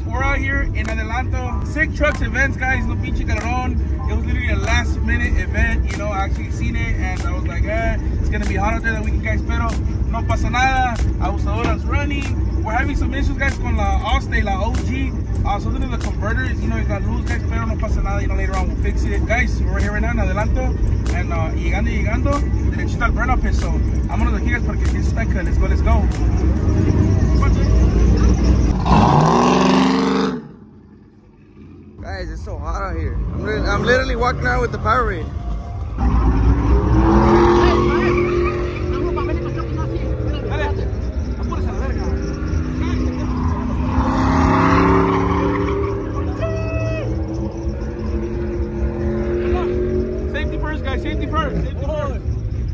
guys, we're out here in Adelanto. Sick Trucks events, guys. No pinche calorón. It was literally a last minute event. You know, I actually seen it and I was like, it's gonna be hot out there that weekend, guys. Pero no pasa nada. Abusadora's running. We're having some issues, guys, con la Allstate, la OG. Something of the converters, you know, it got loose, guys. Pero no pasa nada. You know, later on we'll fix it, guys. We're here right now in Adelanto and llegando, derechito al burn-up pit. So I'm gonna look here, guys, porque this is like, let's go. Guys, it's so hot out here. I'm literally walking out with the Powerade. Safety first, guys. Safety first.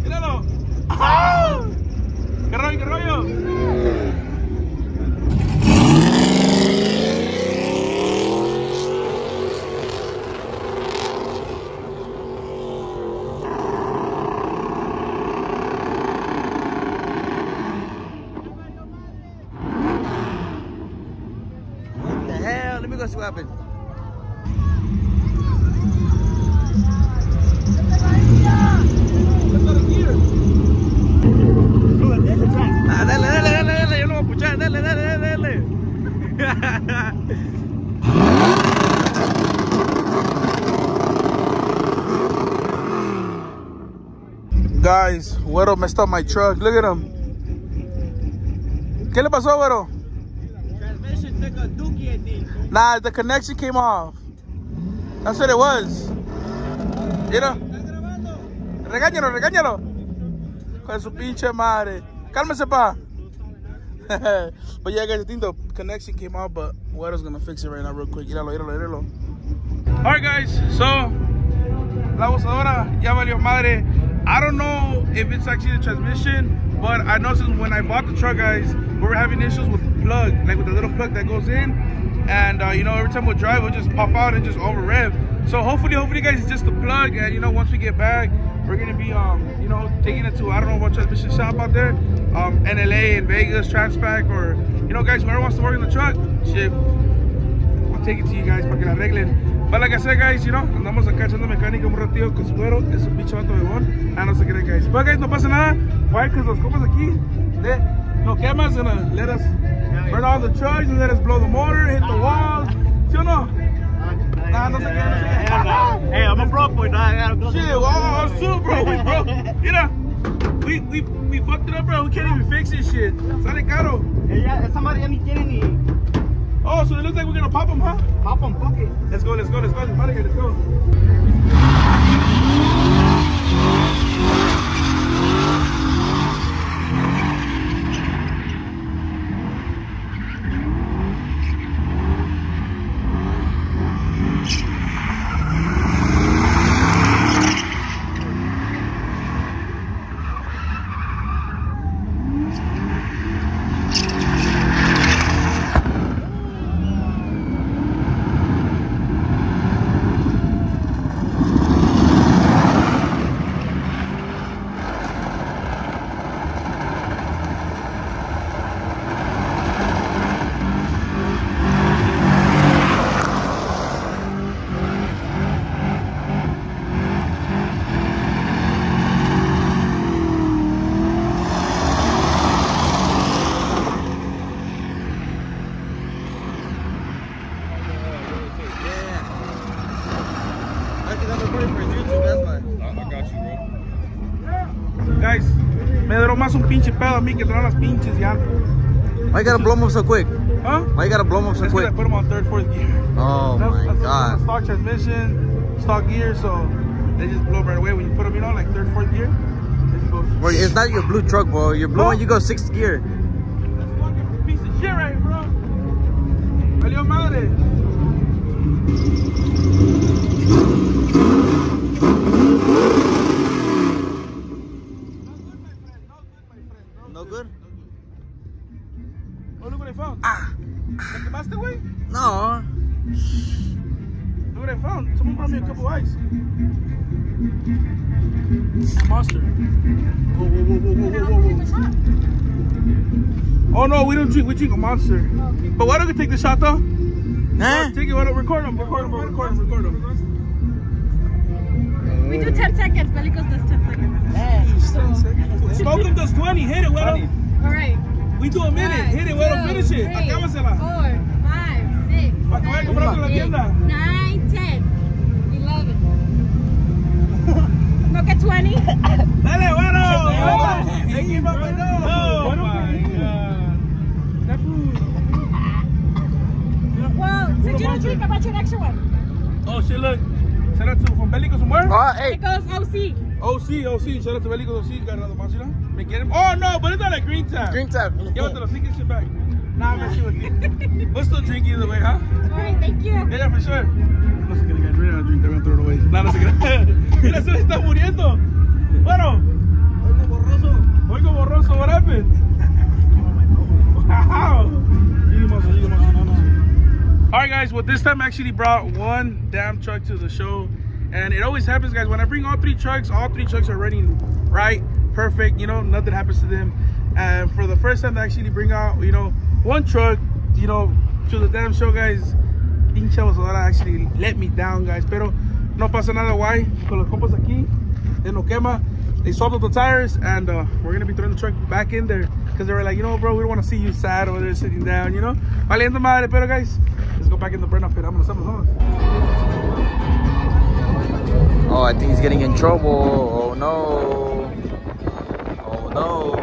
Míralo. ¡Ah! ¡Qué rollo! What the hell? Let me go see what happened. Dale, yo lo voy a puchar, dale. Guys, Güero messed up my truck. Look at him. ¿Qué le pasó, Güero? Transmission took a dookie, I think. Nah, the connection came off. That's what it was. Mira. Regáñalo. Con su pinche madre. Cálmese, pa. But yeah, guys, I think the connection came off, but Güero's gonna fix it right now real quick. Míralo. Alright, guys, so la Abusadora ya valió madre. I don't know if it's actually the transmission, but I know since when I bought the truck, guys, we were having issues with the plug, like with the little plug that goes in. And, you know, every time we drive, it'll just pop out and just over rev. So hopefully, guys, it's just the plug. And, you know, once we get back, we're going to be, you know, taking it to, I don't know what transmission shop out there. NLA in Vegas, Transpac, or, you know, guys, whoever wants to work in the truck, shit, I'll take it to you guys para que la arreglen. But like I said, guys, you know, andamos acá echando mecánica un ratillo con su Güero. Es un pinche vato bebón. No se creen, guys. But guys, no pasa nada. Why? Because los compas aquí, no quemas, gonna let us burn all the trucks and let us blow the motor, hit the walls. ¿Sí o no? Nah, no se creen. Hey, I'm a broke boy, dog. I gotta go. Shit, oh, shoot, bro. We broke. You know, we fucked it up, bro. We can't even fix this shit. Sale caro. Esa madre ya ni tiene ni. Oh, so it looks like we're gonna pop them, huh? Pop them, fuck it. Let's go. Let's go. Guys, me duró más un pinche pedo a mí que traer las pinches ya. Why you gotta blow them up so quick? Huh? Why you gotta blow them up so quick? I put them on 3rd, 4th gear. Oh my god. Stock transmission, stock gear, so they just blow right away when you put them, you know, like 3rd, 4th gear. They just go. Bro, it's not your blue truck, bro. Your blue one, you go 6th gear. That's fucking piece of shit right here, bro. Valió madre. No good? Oh, look what I found. ¿Te quemaste, güey? No. Look what I found. Someone brought me a couple ice. Monster. Whoa. Oh no, we don't drink. We drink a Monster. But why don't we take the shot though? Nah. Take it, record them. We do 10 seconds. Belicos does 10 seconds. Hey, 10 seconds. Smoking does 20. Hit it, Wedo. All right. We do a minute. Hit it, Wedo. Finish it. Acábasela. 4, 5, 6, 7, 8, 9, 10, 11. No, que 20. Dale, Wedo. Thank you, Papa. No. Oh, my God. That food. Well, since you don't drink, I bought you an extra one. Oh, shit, look. Shout out to from Belicos somewhere. Hey. It goes OC. OC. Shout out to Belicos OC. Got another más, you know? Me quieren. Oh, no, but it's not a green tab. Green tab. Llévatelo, take this shit back. Nah, I'm messing with you. We'll still drink either way, huh? All right, thank you. Yeah, for sure. No se quieren, guys. We're not drink. They're gonna throw it away. Nah, no se quieren. Mira, se le está muriendo. Bueno. Oigo borroso. What happened? Wow. Alright guys, well this time I actually brought one damn truck to the show, and it always happens, guys, when I bring all three trucks are running right, perfect, you know, nothing happens to them. And for the first time to actually bring out, you know, one truck, you know, to the damn show, guys, pinche Abusadora actually let me down, guys, pero no pasa nada. Why? Con los compas aquí, they no quema. They swapped up the tires, and we're gonna be throwing the truck back in there because they were like, you know, bro, we don't want to see you sad over there sitting down, you know. Valiendo madre, pero guys, let's go back in the burn up pit. Vámonos. Oh, I think he's getting in trouble. Oh no. Oh no.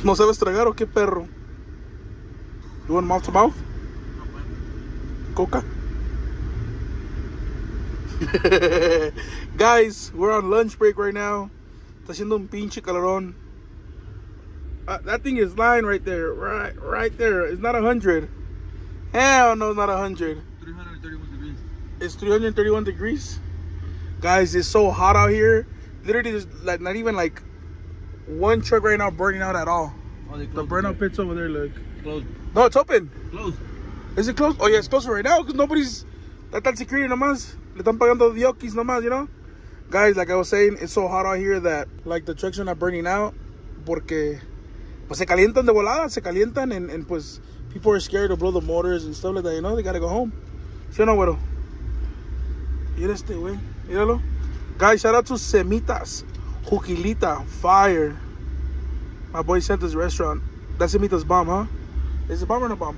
¿No sabes tragar o qué perro? You want mouth to mouth? Coca? Guys, we're on lunch break right now. Está haciendo un pinche calorón. That thing is lying right there. Right there. It's not 100. Hell no, it's not 100. 331 degrees. It's 331 degrees. Guys, it's so hot out here. Literally, there's like not even like one truck right now burning out at all. Oh, they The burnout pit's over there, look. Closed. No, it's open. Closed. Is it closed? Oh yeah, it's closed right now because nobody's. That's security nomás. Le están pagando diokis nomás, you know? Guys, like I was saying, it's so hot out here that like the trucks are not burning out porque pues se calientan de volada, se calientan and pues people are scared to blow the motors and stuff like that, you know? They gotta go home. ¿Sí o no, güero? Mira este güey, míralo. Guys, shout out to Semitas, Juquilita, fire. My boy sent this restaurant. That's Semita's bomb, huh? Is it bomb or no bomb?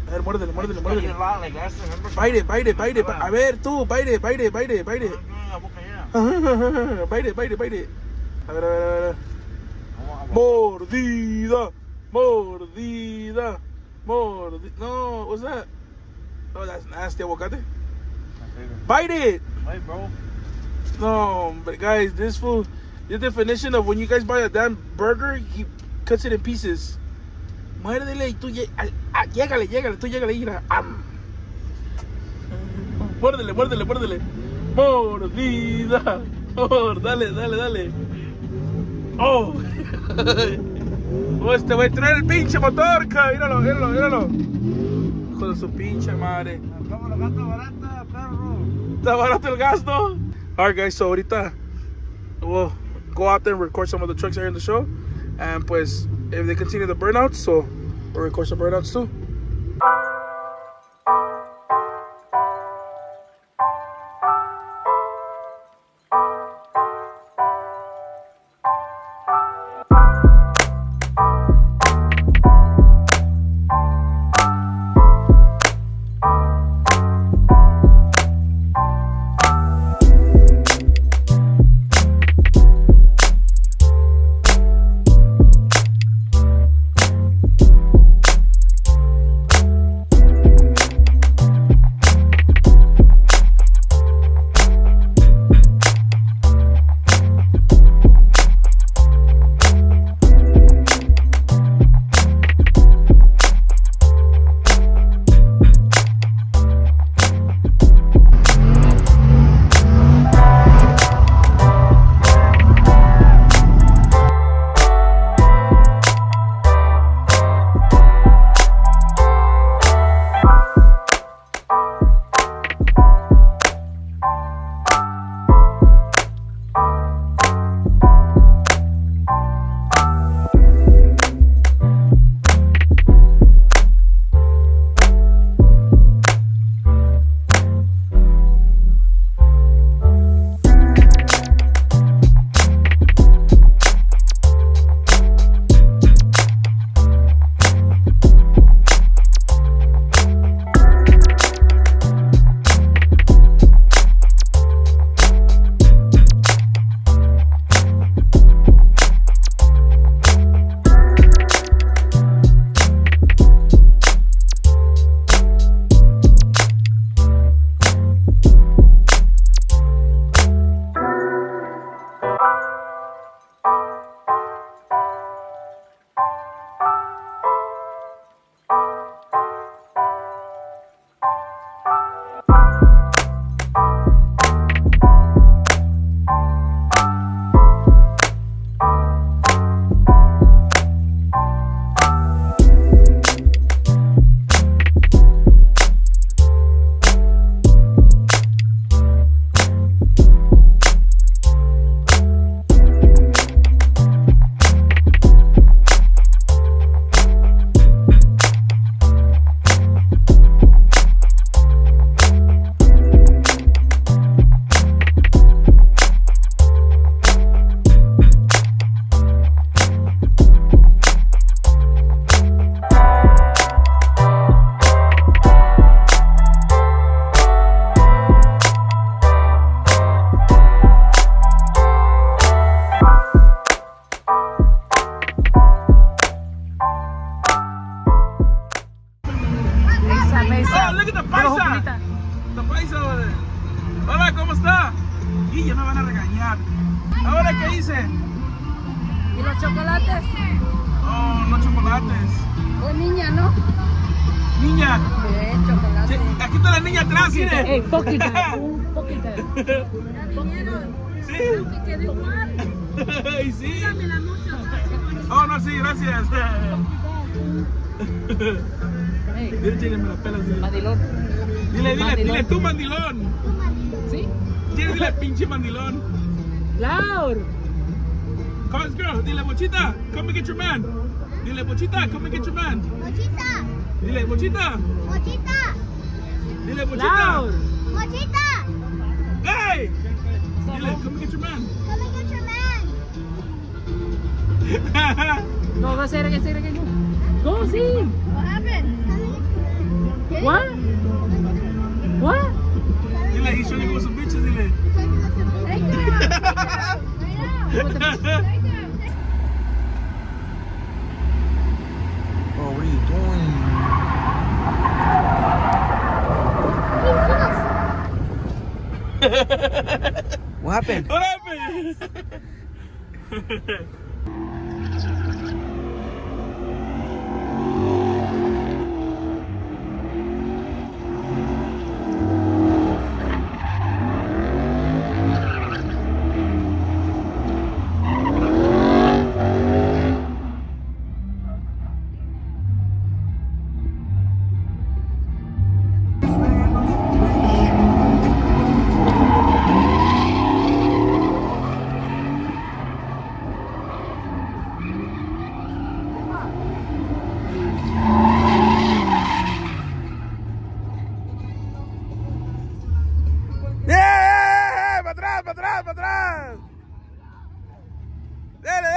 A ver, muérdele. Bite it. A ver, tú, bite it. Bite it. A ver. Mordida. No, what's that? Oh, that's nasty, aguacate. Bite it. Wait, bro. No, but guys, this food, the definition of when you guys buy a damn burger, he cuts it in pieces. Muérdele y tú llégale, tú llégale, mira. Muérdele. Mordida. Dale. Oh. Oh, este güey trae el pinche motor, míralo. Hijo de su pinche madre. Está barato el gasto. Alright guys, so ahorita we'll go out there and record some of the trucks here in the show. And pues, if they continue the burnouts, so we'll record some burnouts too. God. ¿Ahora qué hice? ¿Y los chocolates? Oh, no chocolates. Pues niña, ¿no? Niña. Chocolate. Aquí está la niña atrás, mire. Poquita, un poquito. Sí. Me quedé igual. Y sí. Dámela mucho. Oh, no, sí, gracias. Dile, Chile, me la pelas. Mandilón. Dile tú, mandilón. ¿Sí? Dile pinche mandilón. Laur. Come on, girl. Dile, Bochita, come and get your man. Dile, Bochita, come and get your man. Mochita, Dile, Bochita. mochita, Dile, Bochita. Laur. mochita. Hey! Dile, come and get your man. Come and get your man. No, va a ser que Go, see. What happened? What? What? Dile, he's showing you some bitches, dile. Take them. Bro, what are you doing? What happened? What happened? ¡Para atrás! ¡Dale!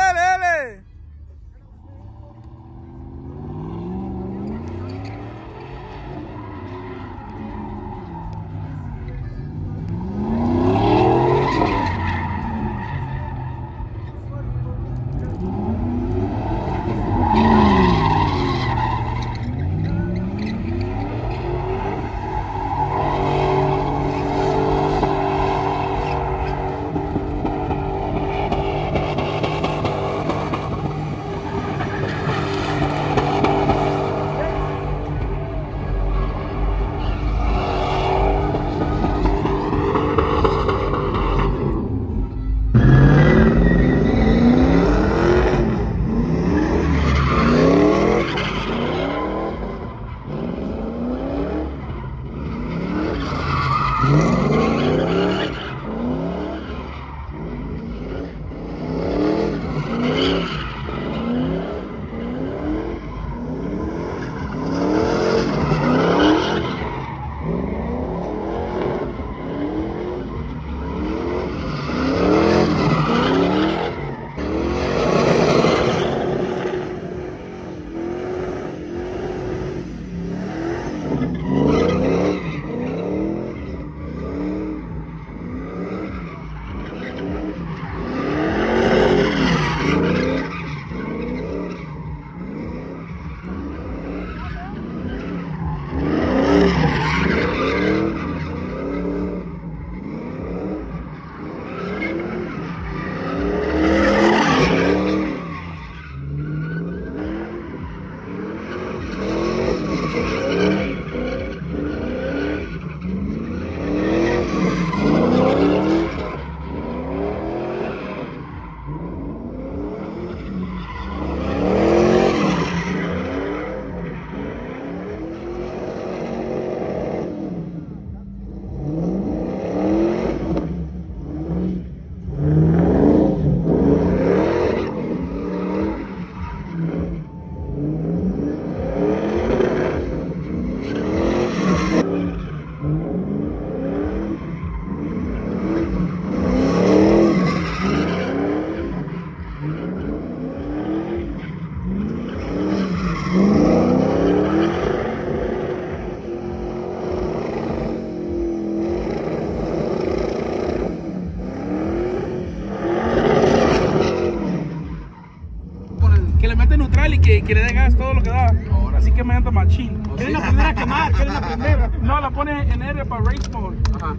Que le dé gas todo lo que da. Así que me anda machín. ¿Quieren aprender a quemar? ¿Quieren aprender? No, la pone en R para race mode. Ajá.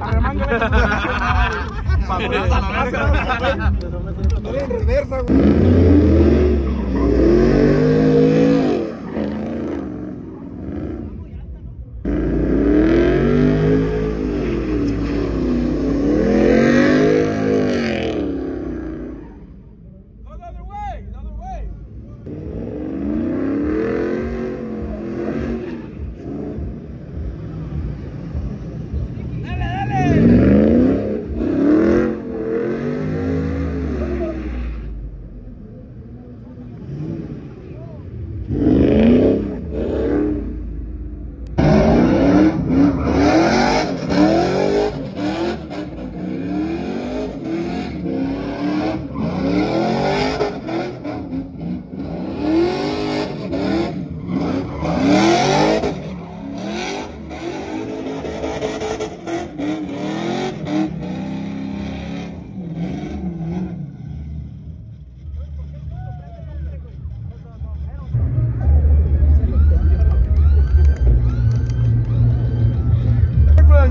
Arremángale. reversa, güey.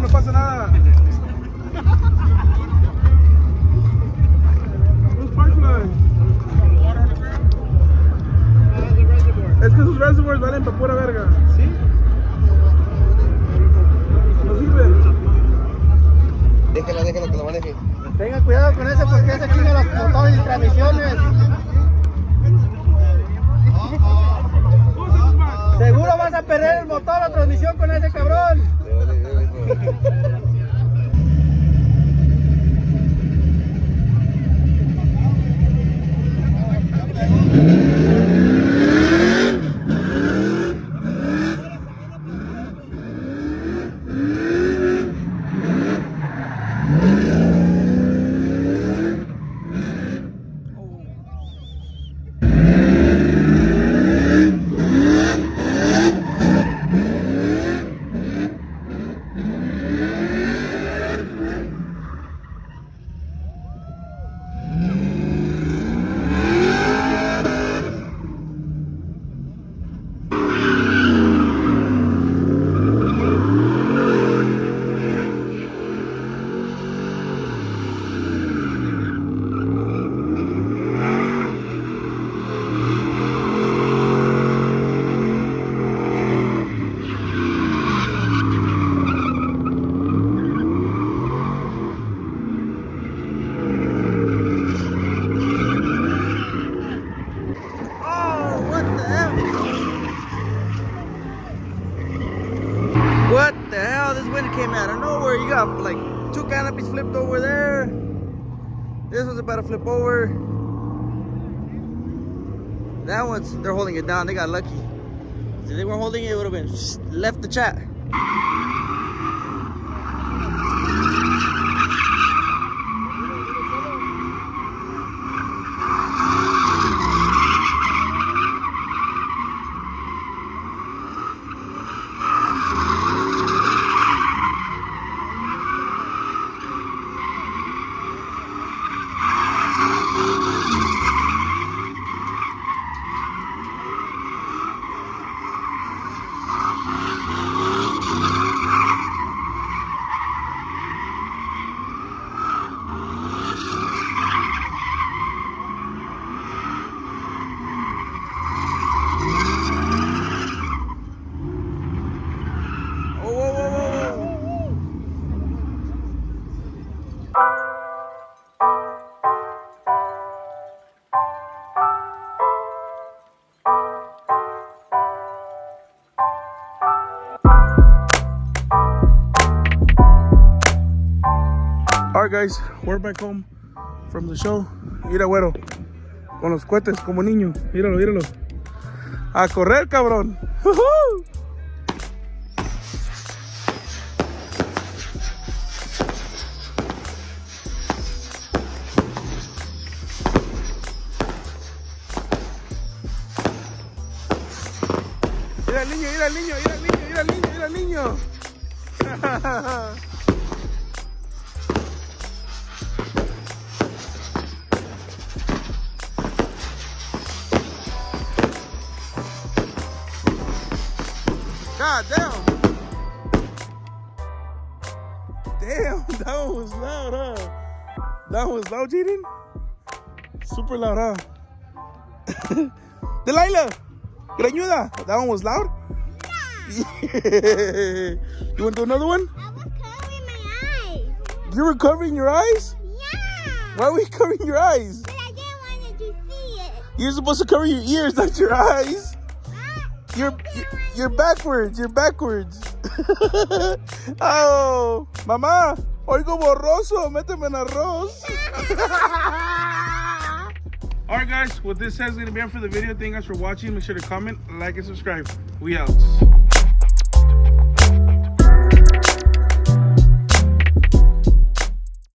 No pasa nada. Es que esos reservoirs valen para pura verga. ¿Sí? No sirve. Déjela que lo maneje. Tenga cuidado con ese porque ese tiene los botones y transmisiones. Seguro vas a perder el motor o transmisión con ese cabrón. What the hell? This wind came out of nowhere. You got like 2 canopies flipped over there. This one's about to flip over. That one's, they're holding it down. They got lucky. If they weren't holding it, it would have been left the chat. Alright guys, we're back home from the show. Mira, güero, con los cohetes como niño. Míralo, míralo. A correr, cabrón. Mira el niño, mira el niño, mira el niño, mira el niño, mira el niño. God damn. Damn, that one was loud, huh? That was loud, Jaden? Super loud, huh? Delilah! Granuda! That one was loud? Yeah. You want to do another one? I was covering my eyes. You were covering your eyes? Yeah. Why were you covering your eyes? But I didn't want you to see it. You're supposed to cover your ears, not your eyes. Ah, You're backwards. You're backwards. Oh, mamá, oigo borroso. Méteme en arroz. Alright guys, what this says is going to be it for the video. Thank you guys for watching. Make sure to comment, like, and subscribe. We out.